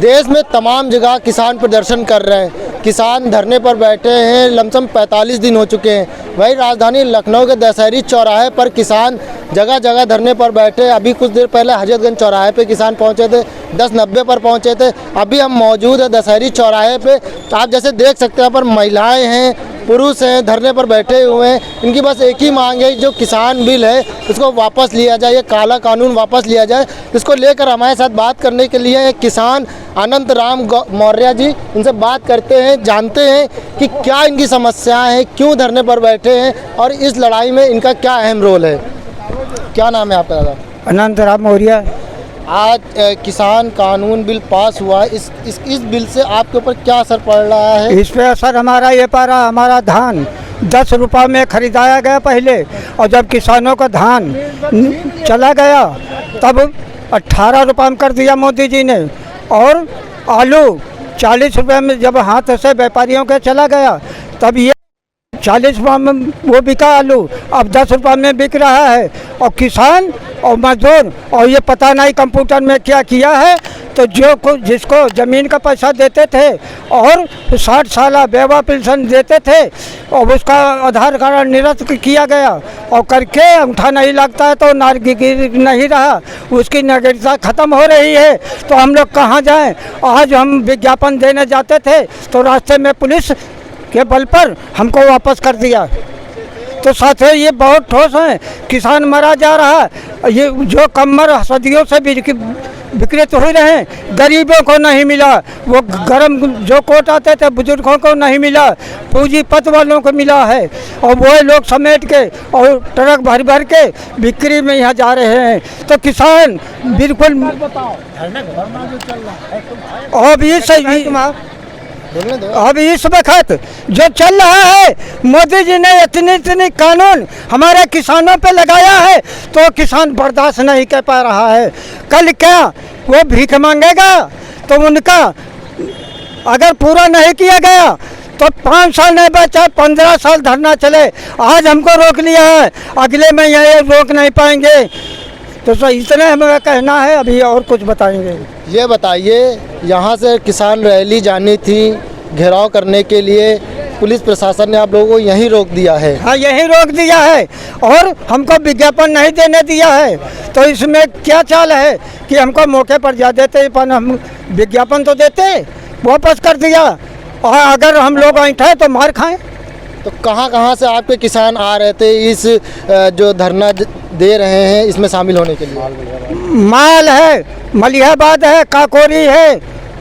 देश में तमाम जगह किसान प्रदर्शन कर रहे हैं, किसान धरने पर बैठे हैं, लमसम 45 दिन हो चुके हैं। वही राजधानी लखनऊ के दशहरी चौराहे पर किसान जगह जगह धरने पर बैठे। अभी कुछ देर पहले हजरतगंज चौराहे पे किसान पहुंचे थे, 10:90 पर पहुंचे थे। अभी हम मौजूद है दशहरी चौराहे पे। तो आप जैसे देख सकते हैं यहाँ पर महिलाएं हैं, पुरुष हैं, धरने पर बैठे हुए हैं। इनकी बस एक ही मांग है, जो किसान बिल है उसको वापस लिया जाए, ये काला कानून वापस लिया जाए। इसको लेकर हमारे साथ बात करने के लिए एक किसान अनंत राम मौर्य जी, इनसे बात करते हैं, जानते हैं कि क्या इनकी समस्याएं हैं, क्यों धरने पर बैठे हैं और इस लड़ाई में इनका क्या अहम रोल है। क्या नाम है आपका दादा? अनंत राम मौर्य। आज किसान कानून बिल पास हुआ, इस बिल से आपके ऊपर क्या असर पड़ रहा है? इस पे असर हमारा ये पड़ा, हमारा धान 10 रुपये में खरीदाया गया पहले, और जब किसानों का धान चला गया तब 18 रुपये में कर दिया मोदी जी ने। और आलू 40 रुपये में जब हाथ से व्यापारियों के चला गया तब ये 40 रुपये में वो बिका आलू, अब 10 रुपये में बिक रहा है। और किसान और मजदूर, और ये पता नहीं कंप्यूटर में क्या किया है, तो जिसको ज़मीन का पैसा देते थे और 60 साल बेवा पेंशन देते थे, और उसका आधार कार्ड निरस्त किया गया, और करके अंगूठा नहीं लगता है तो नागरिक नहीं रहा, उसकी नागरिकता ख़त्म हो रही है। तो हम लोग कहाँ जाएं? आज हम विज्ञापन देने जाते थे तो रास्ते में पुलिस के बल पर हमको वापस कर दिया। तो साथ ही ये बहुत ठोस है, किसान मरा जा रहा है। ये जो कमर सदियों से विकृत हो रहे हैं, गरीबों को नहीं मिला, वो गर्म जो कोट आते थे बुजुर्गों को नहीं मिला, पूंजीपत वालों को मिला है। और वो लोग समेट के और ट्रक भर भर के बिक्री में यहाँ जा रहे हैं। तो किसान बिल्कुल अब इस वक्त जो चल रहा है, मोदी जी ने इतनी कानून हमारे किसानों पे लगाया है तो किसान बर्दाश्त नहीं कर पा रहा है। कल क्या वो भीख मांगेगा, तो उनका अगर पूरा नहीं किया गया तो 5 साल नहीं बचा, 15 साल धरना चले। आज हमको रोक लिया है, अगले में ये रोक नहीं पाएंगे। तो सर इतना हमें कहना है, अभी और कुछ बताएंगे। ये बताइए, यहाँ से किसान रैली जानी थी घेराव करने के लिए, पुलिस प्रशासन ने आप लोगों को यहीं रोक दिया है। हाँ, यहीं रोक दिया है और हमको विज्ञापन नहीं देने दिया है। तो इसमें क्या चाल है कि हमको मौके पर जा देते, पर हम विज्ञापन तो देते, वापस कर दिया। और अगर हम लोग ऐंठे तो मार खाएं। तो कहाँ से आपके किसान आ रहे थे इस जो धरना दे रहे हैं इसमें शामिल होने के लिए? माल है, मलिहाबाद है, काकोरी है,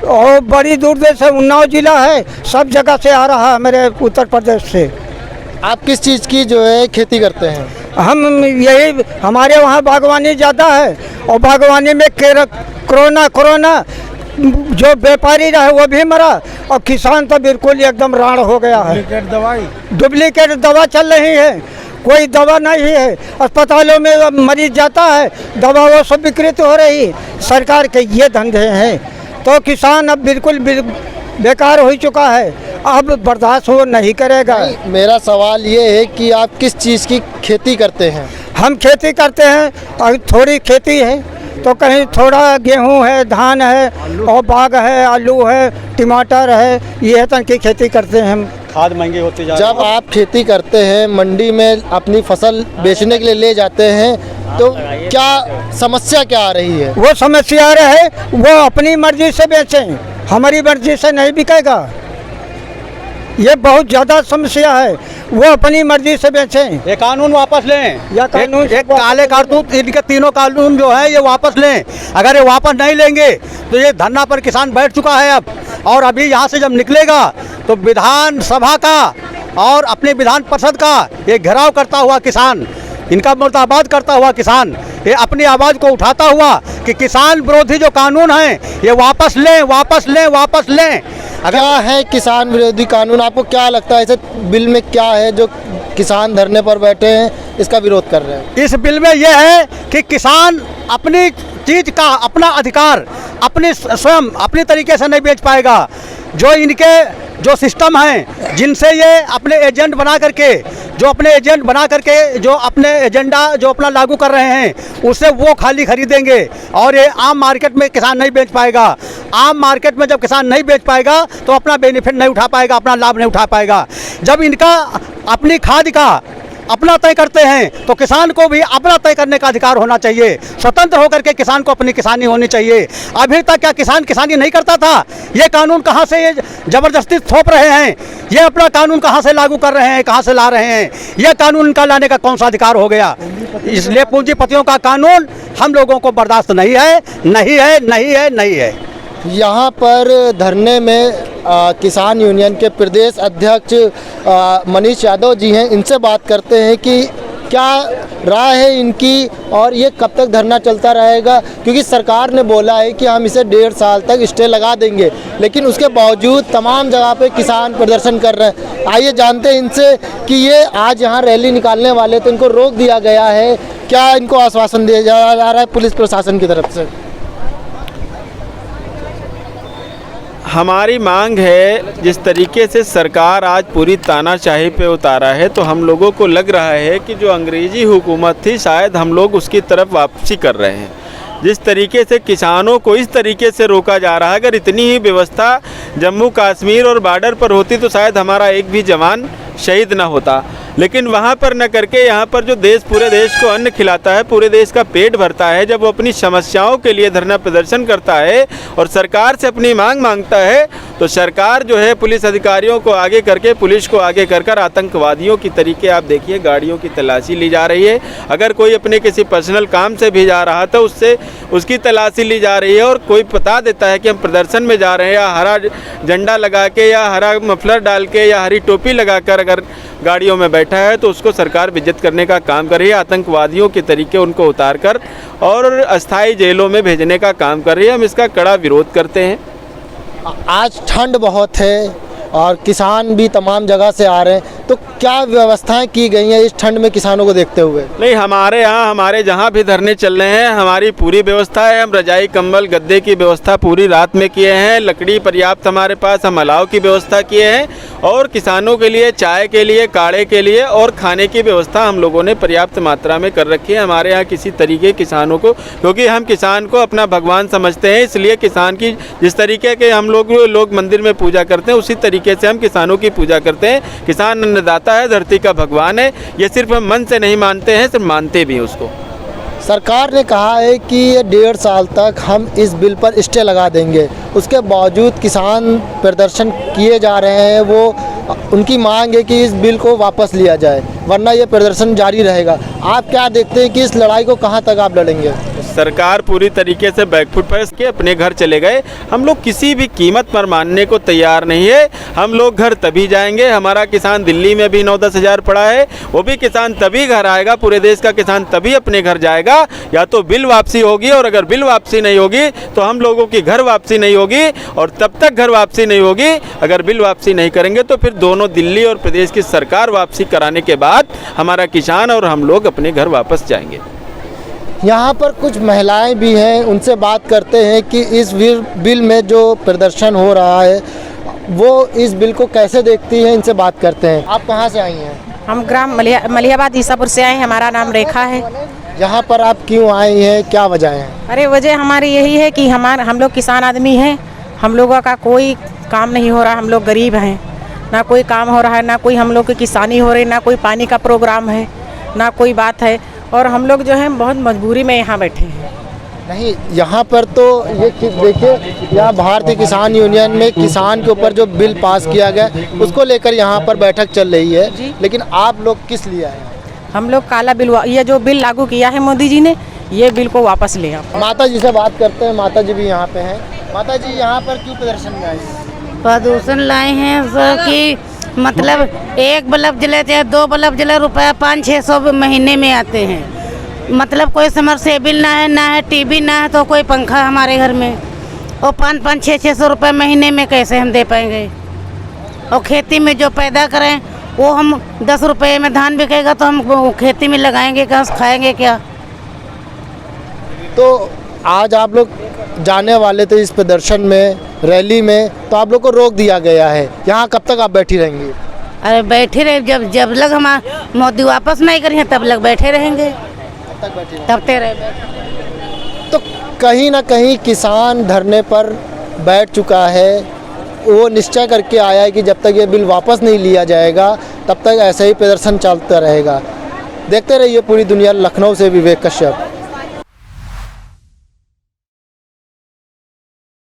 और बड़ी दूर से उन्नाव जिला है, सब जगह से आ रहा है मेरे उत्तर प्रदेश से। आप किस चीज़ की जो है खेती करते हैं? हम यही, हमारे वहाँ बागवानी ज़्यादा है, और बागवानी में कोरोना जो व्यापारी रहा वो भी मरा, और किसान तो बिल्कुल एकदम राण हो गया है। डुप्लीकेट दवा चल रही है, कोई दवा नहीं है। अस्पतालों में मरीज जाता है, दवा वो सब विकृत हो रही। सरकार के ये धंधे हैं, तो किसान अब बिल्कुल बेकार हो चुका है, अब बर्दाश्त वो नहीं करेगा। मेरा सवाल ये है कि आप किस चीज़ की खेती करते हैं? हम खेती करते हैं, और थोड़ी खेती है, तो कहीं थोड़ा गेहूं है, धान है, और बाग है, आलू है, टमाटर है, ये तक की खेती करते हैं हम। खाद महंगे होते जा रहे हैं। जब आप खेती करते हैं, मंडी में अपनी फसल बेचने के लिए ले जाते हैं, तो क्या समस्या क्या आ रही है? वो समस्या आ रही है, वो अपनी मर्जी से बेचें, हमारी मर्जी से नहीं बिकेगा। ये बहुत ज़्यादा समस्या है, वो अपनी मर्जी से बेचें। ये कानून वापस लें, या कानून एक काले कारतूत, इनके तीनों कानून जो है ये वापस लें। अगर ये वापस नहीं लेंगे तो ये धरना पर किसान बैठ चुका है अब, और अभी यहाँ से जब निकलेगा तो विधानसभा का और अपने विधान परिषद का ये घेराव करता हुआ किसान, इनका मुर्दाबाद करता हुआ किसान, ये अपनी आवाज़ को उठाता हुआ कि किसान विरोधी जो कानून हैं ये वापस लें, वापस लें, वापस लें। क्या है किसान विरोधी कानून? आपको क्या लगता है, ऐसे बिल में क्या है जो किसान धरने पर बैठे हैं इसका विरोध कर रहे हैं? इस बिल में यह है कि किसान अपनी चीज़ का, अपना अधिकार अपनी स्वयं अपनी तरीके से नहीं बेच पाएगा। जो इनके जो सिस्टम हैं जिनसे ये अपने एजेंट बना करके जो अपने एजेंट बना करके जो अपने एजेंडा जो अपना लागू कर रहे हैं उससे वो खाली खरीदेंगे और ये आम मार्केट में किसान नहीं बेच पाएगा। आम मार्केट में जब किसान नहीं बेच पाएगा तो अपना बेनिफिट नहीं उठा पाएगा, अपना लाभ नहीं उठा पाएगा। जब इनका अपनी खाद का अपना तय करते हैं तो किसान को भी अपना तय करने का अधिकार होना चाहिए। स्वतंत्र होकर के किसान को अपनी किसानी होनी चाहिए। अभी तक क्या किसान किसानी नहीं करता था? ये कानून कहाँ से ये ज़बरदस्ती थोप रहे हैं? ये अपना कानून कहाँ से लागू कर रहे हैं, कहाँ से ला रहे हैं? ये कानून इनका लाने का कौन सा अधिकार हो गया? इसलिए पूंजीपतियों का कानून हम लोगों को बर्दाश्त नहीं है, नहीं है, नहीं है, नहीं है। यहाँ पर धरने में किसान यूनियन के प्रदेश अध्यक्ष मनीष यादव जी हैं, इनसे बात करते हैं कि क्या राय है इनकी और ये कब तक धरना चलता रहेगा, क्योंकि सरकार ने बोला है कि हम इसे 1.5 साल तक स्टे लगा देंगे, लेकिन उसके बावजूद तमाम जगह पे किसान प्रदर्शन कर रहे हैं। आइए जानते हैं इनसे कि ये आज यहाँ रैली निकालने वाले तो इनको रोक दिया गया है, क्या इनको आश्वासन दिया जा रहा है पुलिस प्रशासन की तरफ से? हमारी मांग है, जिस तरीके से सरकार आज पूरी तानाशाही पे उतारा है तो हम लोगों को लग रहा है कि जो अंग्रेज़ी हुकूमत थी शायद हम लोग उसकी तरफ वापसी कर रहे हैं। जिस तरीके से किसानों को इस तरीके से रोका जा रहा है, अगर इतनी ही व्यवस्था जम्मू कश्मीर और बॉर्डर पर होती तो शायद हमारा एक भी जवान शहीद ना होता, लेकिन वहाँ पर न करके यहाँ पर जो देश पूरे देश को अन्न खिलाता है, पूरे देश का पेट भरता है, जब वो अपनी समस्याओं के लिए धरना प्रदर्शन करता है और सरकार से अपनी मांग मांगता है तो सरकार जो है पुलिस अधिकारियों को आगे करके, पुलिस को आगे कर आतंकवादियों की तरीके आप देखिए गाड़ियों की तलाशी ली जा रही है। अगर कोई अपने किसी पर्सनल काम से भी जा रहा था उससे उसकी तलाशी ली जा रही है, और कोई बता देता है कि हम प्रदर्शन में जा रहे हैं या हरा झंडा लगा के या हरा मफलर डाल के या हरी टोपी लगा कर अगर गाड़ियों में बैठा है तो उसको सरकार बेइज्जत करने का काम कर रही है। आतंकवादियों के तरीके उनको उतार कर और अस्थायी जेलों में भेजने का काम कर रही है। हम इसका कड़ा विरोध करते हैं। आज ठंड बहुत है और किसान भी तमाम जगह से आ रहे हैं, तो क्या व्यवस्थाएं की गई हैं इस ठंड में किसानों को देखते हुए? नहीं, हमारे जहाँ भी धरने चल रहे हैं हमारी पूरी व्यवस्था है। हम रजाई कंबल गद्दे की व्यवस्था पूरी रात में किए हैं, लकड़ी पर्याप्त हमारे पास, हम अलाव की व्यवस्था किए हैं और किसानों के लिए चाय के लिए, काढ़े के लिए और खाने की व्यवस्था हम लोगों ने पर्याप्त मात्रा में कर रखी है। हमारे यहाँ किसी तरीके किसानों को, क्योंकि हम किसान को अपना भगवान समझते हैं, इसलिए किसान की जिस तरीके के हम लोग मंदिर में पूजा करते हैं उसी तरीके से हम किसानों की पूजा करते हैं। किसान अन्नदाता है, धरती का भगवान है। ये सिर्फ हम मन से नहीं मानते हैं, सिर्फ मानते भी हैं उसको। सरकार ने कहा है कि ये 1.5 साल तक हम इस बिल पर स्टे लगा देंगे, उसके बावजूद किसान प्रदर्शन किए जा रहे हैं। वो उनकी मांग है कि इस बिल को वापस लिया जाए, वरना ये प्रदर्शन जारी रहेगा। आप क्या देखते हैं कि इस लड़ाई को कहाँ तक आप लड़ेंगे? सरकार पूरी तरीके से बैकफुट पर के अपने घर चले गए। हम लोग किसी भी कीमत पर मानने को तैयार नहीं है। हम लोग घर तभी जाएंगे। हमारा किसान दिल्ली में भी 9-10 हज़ार पड़ा है, वो भी किसान तभी घर आएगा। पूरे देश का किसान तभी अपने घर जाएगा। या तो बिल वापसी होगी, और अगर बिल वापसी नहीं होगी तो हम लोगों की घर वापसी नहीं होगी, और तब तक घर वापसी नहीं होगी अगर बिल वापसी नहीं करेंगे तो फिर दोनों दिल्ली और प्रदेश की सरकार वापसी कराने के बाद हमारा किसान और हम लोग अपने घर वापस जाएंगे। यहाँ पर कुछ महिलाएं भी हैं, उनसे बात करते हैं कि इस बिल में जो प्रदर्शन हो रहा है वो इस बिल को कैसे देखती हैं। इनसे बात करते हैं। आप कहाँ से आई हैं? हम ग्राम मलिहाबाद ईसापुर से आए हैं। हमारा नाम रेखा है। यहाँ पर आप क्यों आई हैं, क्या वजह है? अरे वजह हमारी यही है कि हम लोग किसान आदमी हैं, हम लोगों का कोई काम नहीं हो रहा। हम लोग गरीब हैं, ना कोई काम हो रहा है, ना कोई हम लोग की किसानी हो रही, ना कोई पानी का प्रोग्राम है, ना कोई बात है, और हम लोग जो है बहुत मजबूरी में यहाँ बैठे हैं। नहीं, यहाँ पर तो ये देखिए, यहाँ भारतीय किसान यूनियन में किसान के ऊपर जो बिल पास किया गया उसको लेकर यहाँ पर बैठक चल रही है, लेकिन आप लोग किस लिए आए? हम लोग काला बिल, ये जो बिल लागू किया है मोदी जी ने, ये बिल को वापस ले आओ। माता जी से बात करते हैं। माता जी भी यहाँ पे हैं। माता जी, यहाँ पर क्यों प्रदर्शन में आई? प्रदूषण लाए हैं सर कि मतलब एक बल्ब जले चाहे 2 बल्ब जले, रुपया 500-600 महीने में आते हैं। मतलब कोई समरसेबिल ना है टीवी ना है, तो कोई पंखा हमारे घर में, और 500-600 रुपये महीने में कैसे हम दे पाएंगे? और खेती में जो पैदा करें वो हम 10 रुपये में धान बिकेगा तो हम खेती में लगाएंगे क्या, खाएंगे क्या? तो आज आप लोग जाने वाले थे इस प्रदर्शन में, रैली में, तो आप लोग को रोक दिया गया है। यहाँ कब तक आप बैठी रहेंगी? अरे बैठे रहे, जब लग हम मोदी वापस नहीं करेंगे तब लग बैठे रहेंगे, तब तेरे तो कहीं ना कहीं किसान धरने पर बैठ चुका है। वो निश्चय करके आया है कि जब तक ये बिल वापस नहीं लिया जाएगा तब तक ऐसे ही प्रदर्शन चलता रहेगा। देखते रहिए पूरी दुनिया। लखनऊ से विवेक कश्यप।